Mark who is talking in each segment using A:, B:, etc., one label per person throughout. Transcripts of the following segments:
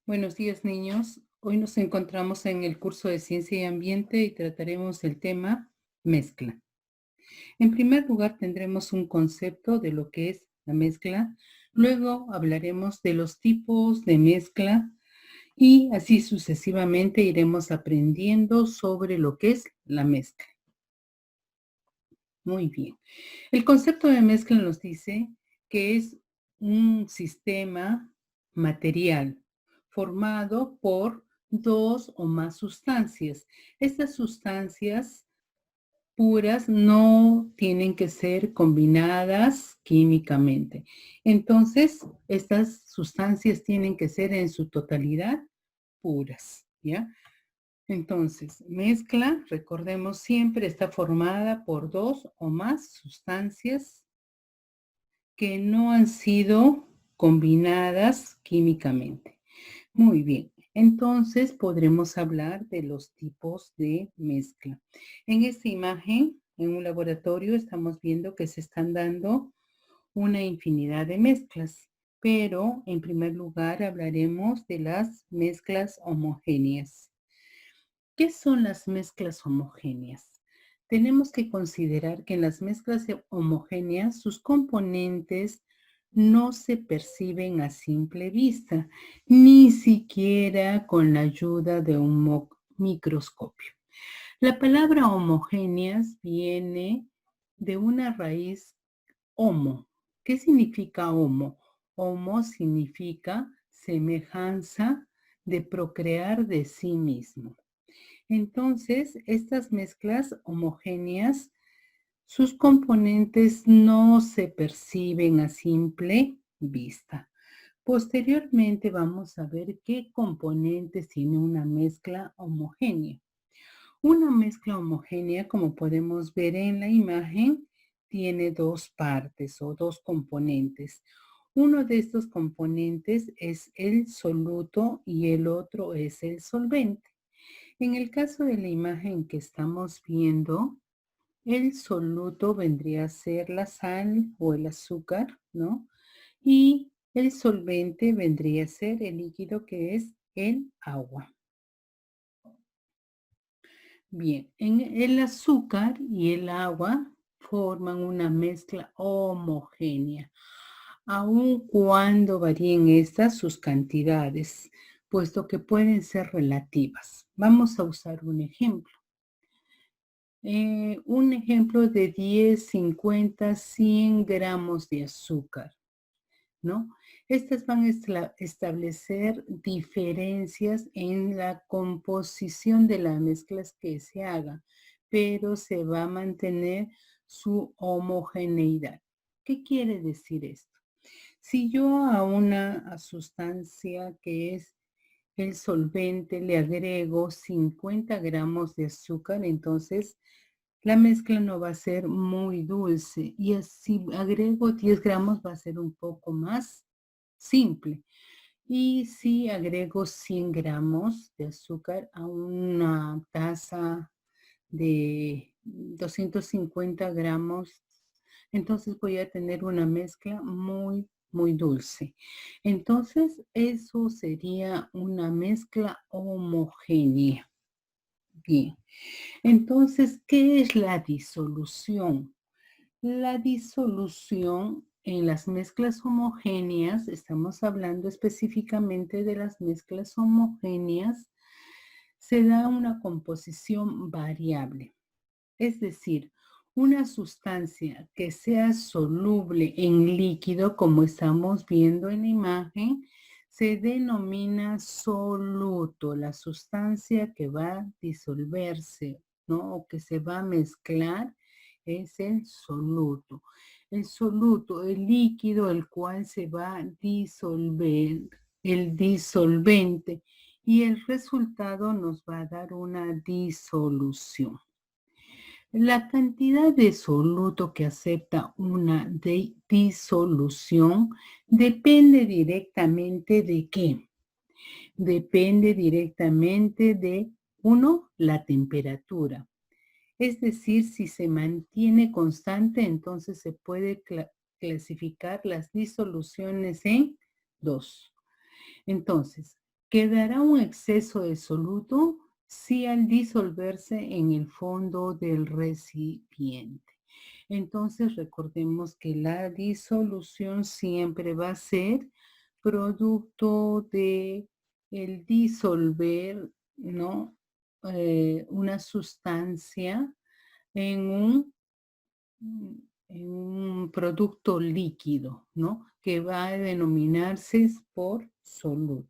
A: Buenos días, niños. Hoy nos encontramos en el curso de Ciencia y Ambiente y trataremos el tema mezcla. En primer lugar, tendremos un concepto de lo que es la mezcla. Luego hablaremos de los tipos de mezcla y así sucesivamente iremos aprendiendo sobre lo que es la mezcla. Muy bien. El concepto de mezcla nos dice que es un sistema material formado por dos o más sustancias. Estas sustancias puras no tienen que ser combinadas químicamente. Entonces, estas sustancias tienen que ser en su totalidad puras, ¿ya? Entonces, mezcla, recordemos siempre, está formada por dos o más sustancias que no han sido combinadas químicamente. Muy bien, entonces podremos hablar de los tipos de mezcla. En esta imagen, en un laboratorio, estamos viendo que se están dando una infinidad de mezclas, pero en primer lugar hablaremos de las mezclas homogéneas. ¿Qué son las mezclas homogéneas? Tenemos que considerar que en las mezclas homogéneas sus componentes no se perciben a simple vista, ni siquiera con la ayuda de un microscopio. La palabra homogéneas viene de una raíz homo. ¿Qué significa homo? Homo significa semejanza de procrear de sí mismo. Entonces, estas mezclas homogéneas, sus componentes no se perciben a simple vista. Posteriormente vamos a ver qué componentes tiene una mezcla homogénea. Una mezcla homogénea, como podemos ver en la imagen, tiene dos partes o dos componentes. Uno de estos componentes es el soluto y el otro es el solvente. En el caso de la imagen que estamos viendo, el soluto vendría a ser la sal o el azúcar, ¿no? Y el solvente vendría a ser el líquido que es el agua. Bien, en el azúcar y el agua forman una mezcla homogénea, aun cuando varíen estas sus cantidades, puesto que pueden ser relativas. Vamos a usar un ejemplo. Un ejemplo de 10, 50, 100 gramos de azúcar, ¿no? Estas van a establecer diferencias en la composición de las mezclas que se hagan, pero se va a mantener su homogeneidad. ¿Qué quiere decir esto? Si yo a una sustancia que es el solvente le agrego 50 gramos de azúcar, entonces la mezcla no va a ser muy dulce y si agrego 10 gramos va a ser un poco más simple. Y si agrego 100 gramos de azúcar a una taza de 250 gramos, entonces voy a tener una mezcla muy dulce. Entonces, eso sería una mezcla homogénea. Bien. Entonces, ¿qué es la disolución? La disolución en las mezclas homogéneas, estamos hablando específicamente de las mezclas homogéneas, se da una composición variable. Es decir, una sustancia que sea soluble en líquido, como estamos viendo en la imagen, se denomina soluto, la sustancia que va a disolverse, ¿no? O que se va a mezclar es el soluto. El soluto, el líquido, el cual se va a disolver, el disolvente, y el resultado nos va a dar una disolución. La cantidad de soluto que acepta una disolución depende directamente de ¿qué? Depende directamente de, uno, la temperatura. Es decir, si se mantiene constante, entonces se puede clasificar las disoluciones en dos. Entonces, Quedará un exceso de soluto si al disolverse en el fondo del recipiente. Entonces recordemos que la disolución siempre va a ser producto de el disolver, ¿no? Una sustancia en un, en un producto líquido, ¿no? Que va a denominarse por soluto.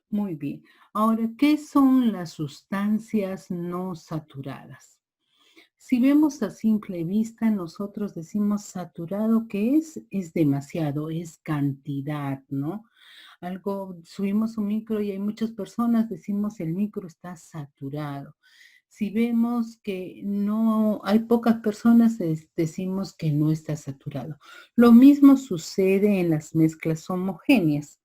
A: Muy bien. Ahora, ¿qué son las sustancias no saturadas? Si vemos a simple vista, nosotros decimos saturado, ¿qué es demasiado, es cantidad, ¿no? Algo, subimos un micro y hay muchas personas, decimos el micro está saturado. Si vemos que no hay pocas personas, decimos que no está saturado. Lo mismo sucede en las mezclas homogéneas.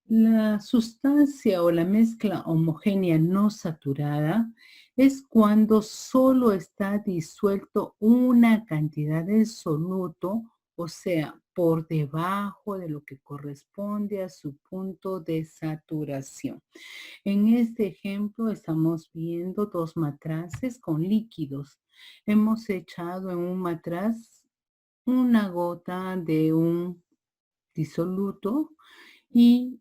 A: La sustancia o la mezcla homogénea no saturada es cuando solo está disuelto una cantidad de soluto, o sea, por debajo de lo que corresponde a su punto de saturación. En este ejemplo estamos viendo dos matraces con líquidos. Hemos echado en un matraz una gota de un disoluto y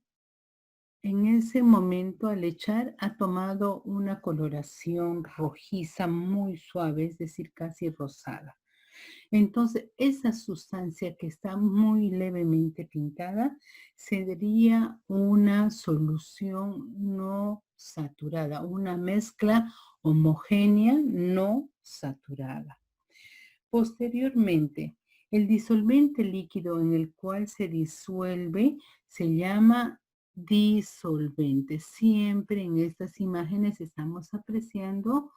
A: en ese momento, al echar, ha tomado una coloración rojiza muy suave, es decir, casi rosada. Entonces, esa sustancia que está muy levemente pintada sería una solución no saturada, una mezcla homogénea no saturada. Posteriormente, el disolvente líquido en el cual se disuelve se llama disolvente. Siempre en estas imágenes estamos apreciando,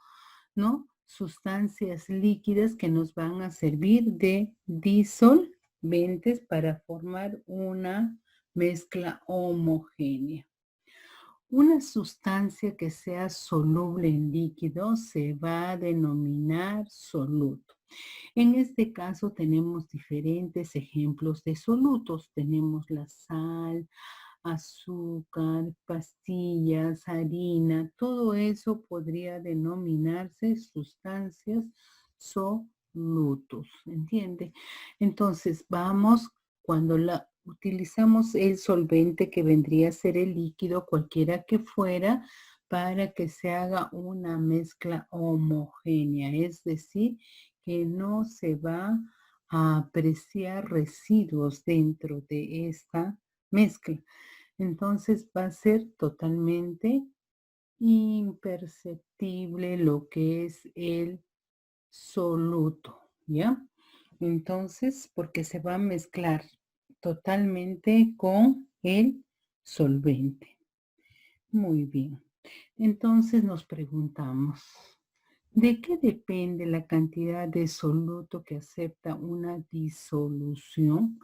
A: ¿no? Sustancias líquidas que nos van a servir de disolventes para formar una mezcla homogénea. Una sustancia que sea soluble en líquido se va a denominar soluto. En este caso tenemos diferentes ejemplos de solutos. Tenemos la sal, azúcar, pastillas, harina. Todo eso podría denominarse sustancias solutos. ¿Entiende? Entonces vamos, cuando utilizamos el solvente que vendría a ser el líquido, cualquiera que fuera, para que se haga una mezcla homogénea, es decir, que no se va a apreciar residuos dentro de esta mezcla. Entonces va a ser totalmente imperceptible lo que es el soluto, ¿ya? Entonces, porque se va a mezclar totalmente con el solvente. Muy bien. Entonces nos preguntamos, ¿de qué depende la cantidad de soluto que acepta una disolución?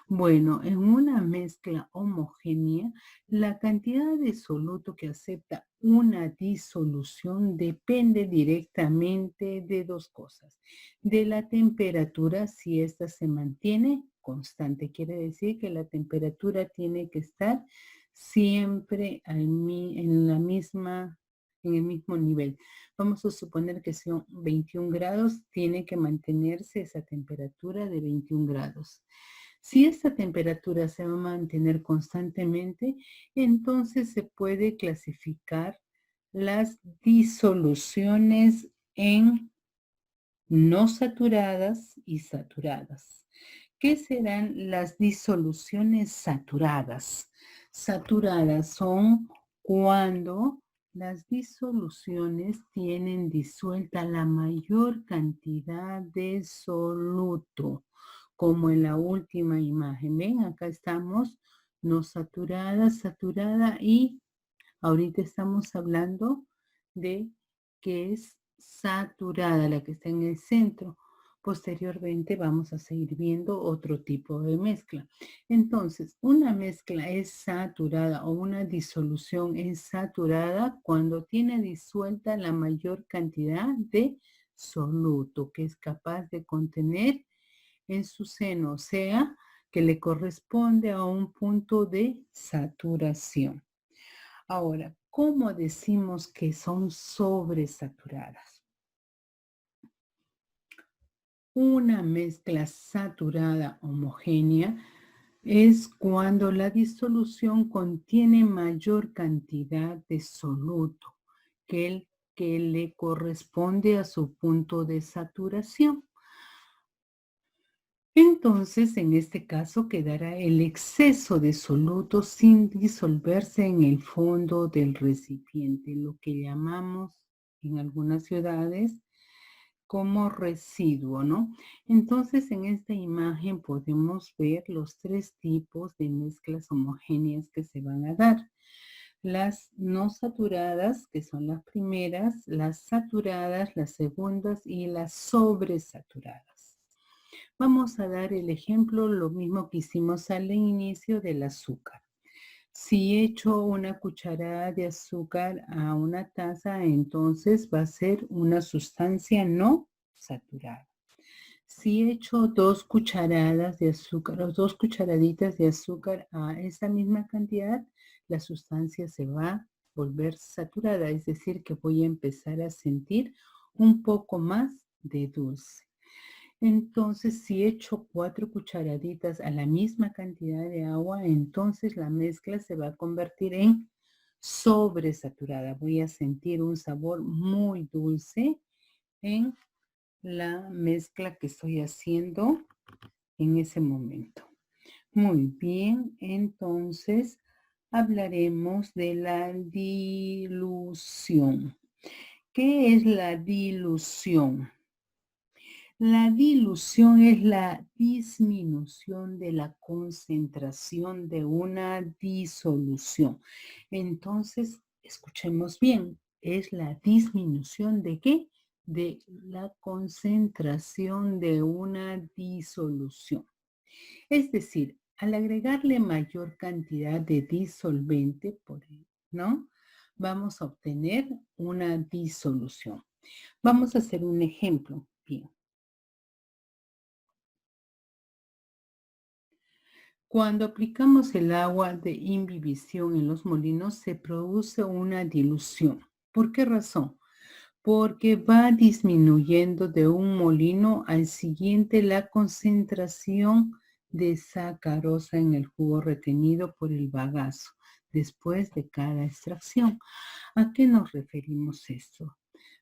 A: Bueno, en una mezcla homogénea, la cantidad de soluto que acepta una disolución depende directamente de dos cosas. De la temperatura, si ésta se mantiene constante, quiere decir que la temperatura tiene que estar siempre en la misma, en el mismo nivel. Vamos a suponer que son 21 grados, tiene que mantenerse esa temperatura de 21 grados. Si esta temperatura se va a mantener constantemente, entonces se puede clasificar las disoluciones en no saturadas y saturadas. ¿Qué serán las disoluciones saturadas? Saturadas son cuando las disoluciones tienen disuelta la mayor cantidad de soluto, como en la última imagen. Ven, acá estamos, no saturada, saturada y ahorita estamos hablando de que es saturada, la que está en el centro. Posteriormente vamos a seguir viendo otro tipo de mezcla. Entonces, una mezcla es saturada o una disolución es saturada cuando tiene disuelta la mayor cantidad de soluto que es capaz de contener en su seno, o sea, que le corresponde a un punto de saturación. Ahora, ¿cómo decimos que son sobresaturadas? Una mezcla saturada homogénea es cuando la disolución contiene mayor cantidad de soluto que el que le corresponde a su punto de saturación. Entonces, en este caso quedará el exceso de soluto sin disolverse en el fondo del recipiente, lo que llamamos en algunas ciudades como residuo, ¿no? Entonces, en esta imagen podemos ver los tres tipos de mezclas homogéneas que se van a dar. Las no saturadas, que son las primeras, las saturadas, las segundas y las sobresaturadas. Vamos a dar el ejemplo, lo mismo que hicimos al inicio del azúcar. Si echo una cucharada de azúcar a una taza, entonces va a ser una sustancia no saturada. Si echo 2 cucharadas de azúcar o 2 cucharaditas de azúcar a esa misma cantidad, la sustancia se va a volver saturada, es decir, que voy a empezar a sentir un poco más de dulce. Entonces, si echo 4 cucharaditas a la misma cantidad de agua, entonces la mezcla se va a convertir en sobresaturada. Voy a sentir un sabor muy dulce en la mezcla que estoy haciendo en ese momento. Muy bien, entonces hablaremos de la dilución. ¿Qué es la dilución? La dilución es la disminución de la concentración de una disolución. Entonces, escuchemos bien, es la disminución de qué? De la concentración de una disolución. Es decir, al agregarle mayor cantidad de disolvente, ¿no? Vamos a obtener una disolución. Vamos a hacer un ejemplo. Bien. Cuando aplicamos el agua de imbibición en los molinos, se produce una dilución. ¿Por qué razón? Porque va disminuyendo de un molino al siguiente la concentración de sacarosa en el jugo retenido por el bagazo después de cada extracción. ¿A qué nos referimos esto?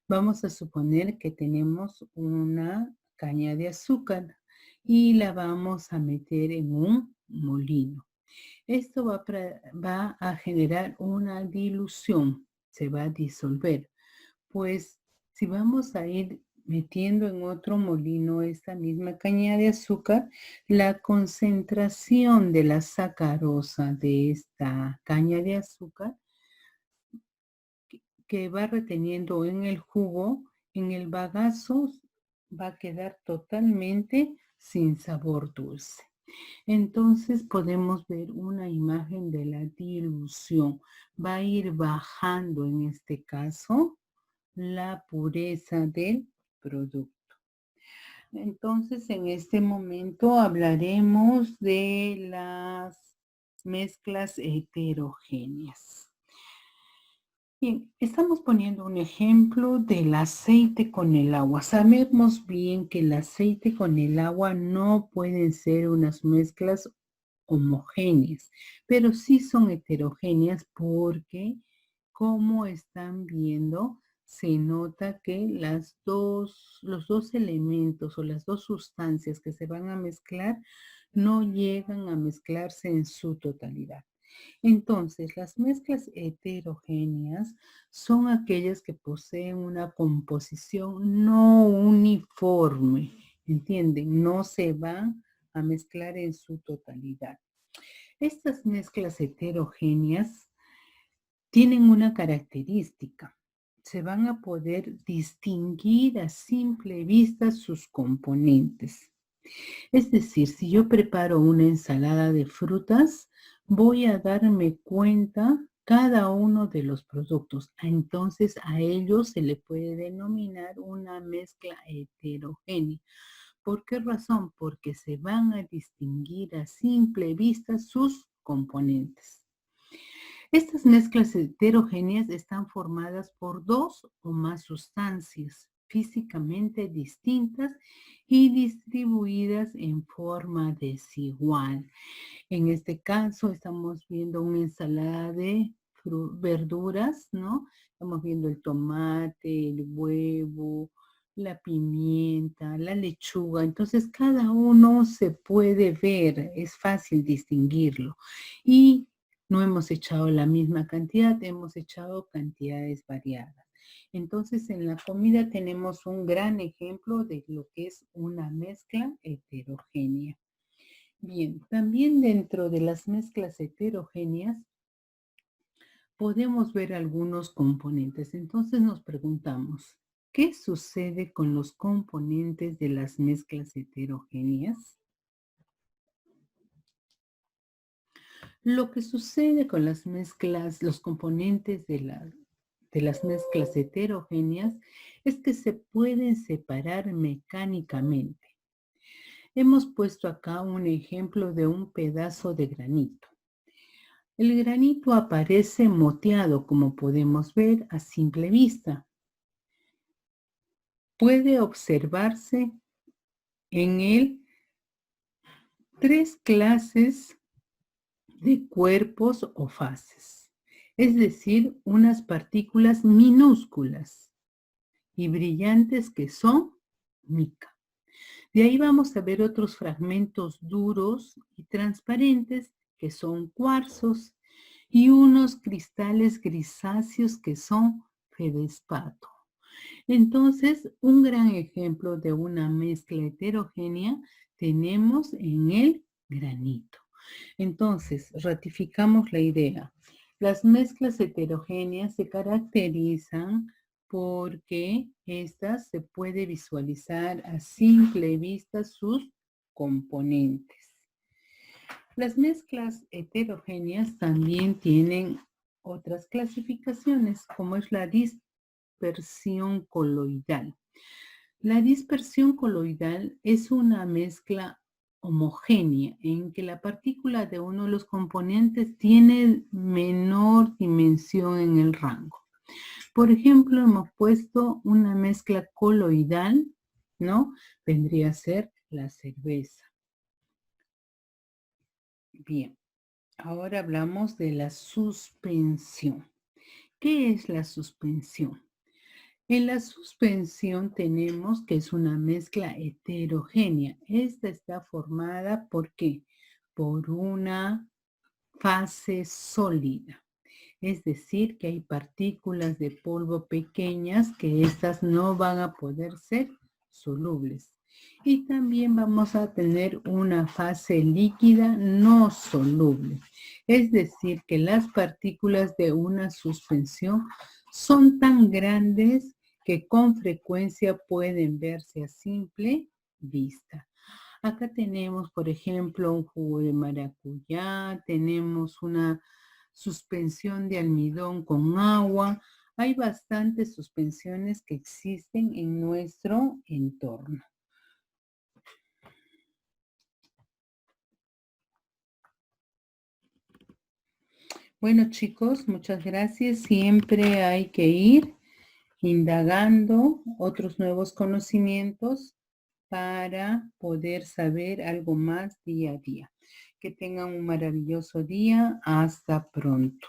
A: Vamos a suponer que tenemos una caña de azúcar y la vamos a meter en un molino. Esto va a generar una dilución, se va a disolver. Pues si vamos a ir metiendo en otro molino esta misma caña de azúcar, la concentración de la sacarosa de esta caña de azúcar que va reteniendo en el jugo, en el bagazo, va a quedar totalmente sin sabor dulce. Entonces podemos ver una imagen de la dilución. Va a ir bajando en este caso la pureza del producto. Entonces en este momento hablaremos de las mezclas heterogéneas. Bien, estamos poniendo un ejemplo del aceite con el agua. Sabemos bien que el aceite con el agua no pueden ser unas mezclas homogéneas, pero sí son heterogéneas porque, como están viendo, se nota que los dos elementos o las dos sustancias que se van a mezclar no llegan a mezclarse en su totalidad. Entonces, las mezclas heterogéneas son aquellas que poseen una composición no uniforme, ¿entienden? No se van a mezclar en su totalidad. Estas mezclas heterogéneas tienen una característica. Se van a poder distinguir a simple vista sus componentes. Es decir, si yo preparo una ensalada de frutas, voy a darme cuenta cada uno de los productos. Entonces a ellos se le puede denominar una mezcla heterogénea. ¿Por qué razón? Porque se van a distinguir a simple vista sus componentes. Estas mezclas heterogéneas están formadas por dos o más sustancias físicamente distintas y distribuidas en forma desigual. En este caso estamos viendo una ensalada de verduras, ¿no? Estamos viendo el tomate, el huevo, la pimienta, la lechuga. Entonces cada uno se puede ver, es fácil distinguirlo. Y no hemos echado la misma cantidad, hemos echado cantidades variadas. Entonces en la comida tenemos un gran ejemplo de lo que es una mezcla heterogénea. Bien, también dentro de las mezclas heterogéneas podemos ver algunos componentes. Entonces nos preguntamos, ¿qué sucede con los componentes de las mezclas heterogéneas? Lo que sucede con las mezclas, los componentes de las mezclas heterogéneas es que se pueden separar mecánicamente. Hemos puesto acá un ejemplo de un pedazo de granito. El granito aparece moteado, como podemos ver a simple vista. Puede observarse en él tres clases de cuerpos o fases, es decir, unas partículas minúsculas y brillantes que son mica. De ahí vamos a ver otros fragmentos duros y transparentes que son cuarzos y unos cristales grisáceos que son feldespato. Entonces, un gran ejemplo de una mezcla heterogénea tenemos en el granito. Entonces, ratificamos la idea. Las mezclas heterogéneas se caracterizan porque estas se puede visualizar a simple vista sus componentes. Las mezclas heterogéneas también tienen otras clasificaciones, como es la dispersión coloidal. La dispersión coloidal es una mezcla homogénea en que la partícula de uno de los componentes tiene menor dimensión en el rango. Por ejemplo, hemos puesto una mezcla coloidal, ¿no? Vendría a ser la cerveza. Bien, ahora hablamos de la suspensión. ¿Qué es la suspensión? En la suspensión tenemos que es una mezcla heterogénea. Esta está formada ¿por qué? Por una fase sólida. Es decir, que hay partículas de polvo pequeñas que estas no van a poder ser solubles. Y también vamos a tener una fase líquida no soluble. Es decir, que las partículas de una suspensión son tan grandes que con frecuencia pueden verse a simple vista. Acá tenemos, por ejemplo, un jugo de maracuyá, tenemos una suspensión de almidón con agua. Hay bastantes suspensiones que existen en nuestro entorno. Bueno, chicos, muchas gracias. Siempre hay que ir indagando otros nuevos conocimientos para poder saber algo más día a día. Que tengan un maravilloso día. Hasta pronto.